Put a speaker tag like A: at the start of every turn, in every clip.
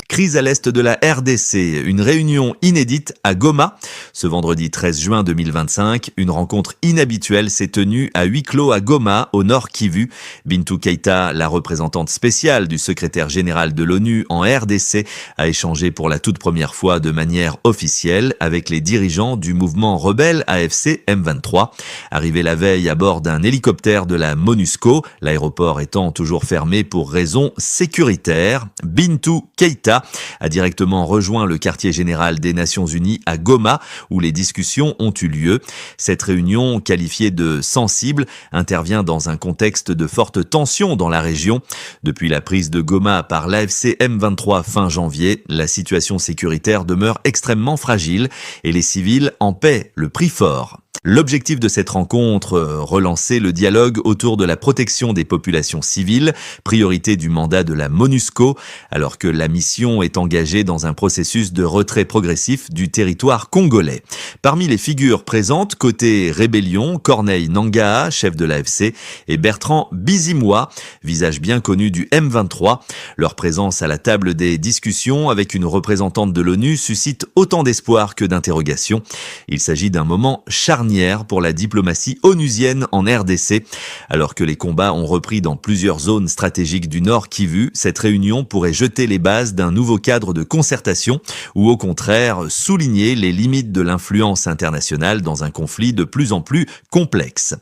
A: Crise à l'est de la RDC, une réunion inédite à Goma. Ce vendredi 13 juin 2025, une rencontre inhabituelle s'est tenue à huis clos à Goma, au nord Kivu. Bintou Keïta, la représentante spéciale du secrétaire général de l'ONU en RDC, a échangé pour la toute première fois de manière officielle avec les dirigeants du mouvement rebelle AFC M23. Arrivé la veille à bord d'un hélicoptère de la MONUSCO, l'aéroport étant toujours fermé pour raisons sécuritaires, Bintou Keïta a directement rejoint le quartier général des Nations Unies à Goma, où les discussions ont eu lieu. Cette réunion, qualifiée de sensible, intervient dans un contexte de forte tension dans la région. Depuis la prise de Goma par l'AFC M23 fin janvier, la situation sécuritaire demeure extrêmement fragile et les civils en paient le prix fort. L'objectif de cette rencontre, relancer le dialogue autour de la protection des populations civiles, priorité du mandat de la MONUSCO, alors que la mission est engagée dans un processus de retrait progressif du territoire congolais. Parmi les figures présentes, côté rébellion, Corneille Nangaa, chef de l'AFC, et Bertrand Bizimois, visage bien connu du M23. Leur présence à la table des discussions avec une représentante de l'ONU suscite autant d'espoir que d'interrogations. Il s'agit d'un moment charnière pour la diplomatie onusienne en RDC. Alors que les combats ont repris dans plusieurs zones stratégiques du Nord Kivu, cette réunion pourrait jeter les bases d'un nouveau cadre de concertation ou au contraire souligner les limites de l'influence internationale dans un conflit de plus en plus complexe.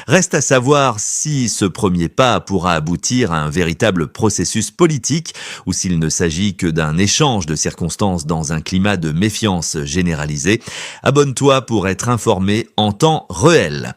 A: Reste à savoir si ce premier pas pourra aboutir à un véritable processus politique ou s'il ne s'agit que d'un échange de circonstances dans un climat de méfiance généralisée. Abonne-toi pour être informé en temps réel.